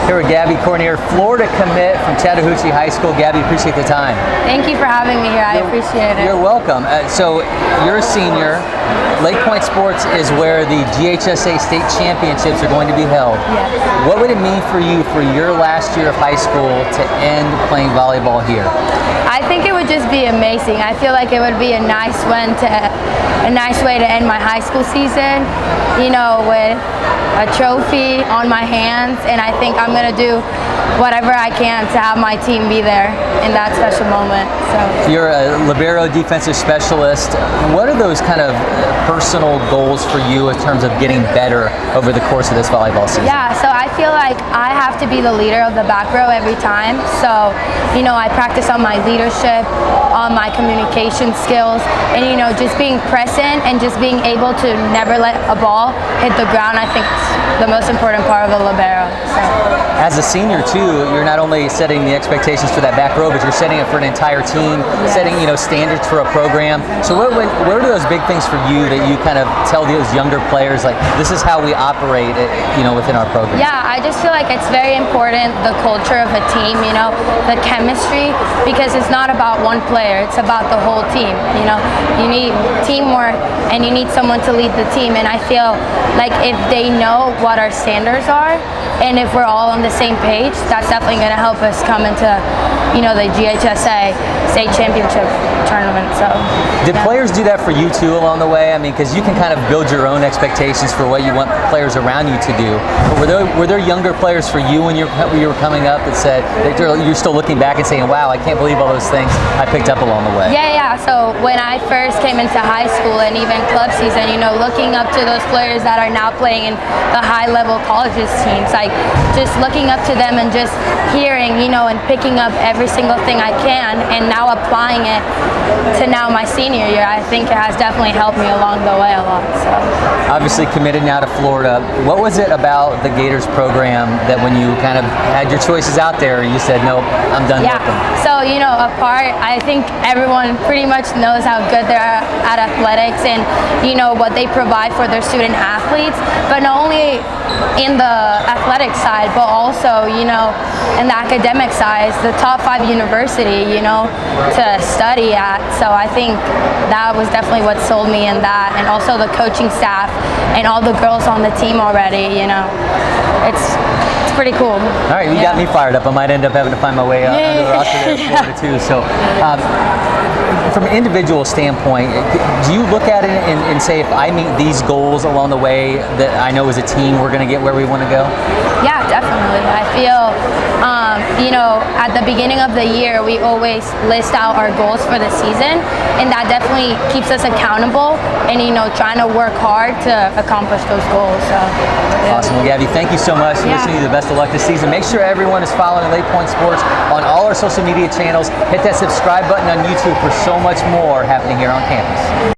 Here with Gaby Cornier, Florida commit from Chattahoochee High School. Gaby, appreciate the time. Thank you for having me here. I appreciate it. You're welcome. So you're a senior. LakePoint Sports is where the GHSA state championships are going to be held. Yes. What would it mean for you for your last year of high school to end playing volleyball here? I think it would just be amazing. I feel like it would be a nice way to end my high school season, you know, with a trophy on my hands, and I think I'm going to do whatever I can to have my team be there in that special moment. So you're a libero defensive specialist. What are those kind of personal goals for you in terms of getting better over the course of this volleyball season? Yeah, so I feel like I have to be the leader of the back row every time. So, you know, I practice on my leadership, on my communication skills, and, you know, just being present and just being able to never let a ball hit the ground. I think it's the most important part of a libero. So. As a senior too, you're not only setting the expectations for that back row, but you're setting it for an entire team, yes. setting, you know, standards for a program. So what are those big things for you that you kind of tell those younger players, like, this is how we operate, you know, within our program? Yeah, I just feel like it's very important, the culture of a team, you know, the chemistry, because it's not about one player, it's about the whole team, you know. You need teamwork and you need someone to lead the team, and I feel like if they know what our standards are, and if we're all on the same page, that's definitely going to help us come into, you know, the GHSA state championship tournament. So, did players do that for you too along the way? I mean, because you can kind of build your own expectations for what you want players around you to do. But were there younger players for you when you were coming up that said that you're still looking back and saying, "Wow, I can't believe all those things I picked up along the way"? Yeah. So when I first came into high school and even club season, you know, looking up to those players that are now playing in the high-level colleges teams, like just looking up to them and just hearing, you know, and picking up every single thing I can, and now applying it to now my senior year, I think it has definitely helped me along the way a lot. So. Obviously committed now to Florida. What was it about the Gators program that when you kind of had your choices out there, you said, nope, I'm done with them? So, you know, I think everyone pretty much knows how good they are at athletics and, you know, what they provide for their student athletes, but not only in the athletic side, but also, you know, in the academic side, the top 5 university, you know, to study at. So I think that was definitely what sold me in that, and also the coaching staff and all the girls on the team already, you know. It's pretty cool. All right, you got me fired up. I might end up having to find my way under the roster there in Florida too. So from an individual standpoint, do you look at it and say, if I meet these goals along the way, that I know as a team we're going to get where we want to go? Yeah, definitely. I feel, you know, at the beginning of the year, we always list out our goals for the season, and that definitely keeps us accountable and, you know, trying to work hard to accomplish those goals. So, yeah. Awesome. Well, Gaby, thank you so much. Wishing you the best of luck this season. Make sure everyone is following LakePoint Sports on all our social media channels. Hit that subscribe button on YouTube for so much more happening here on campus.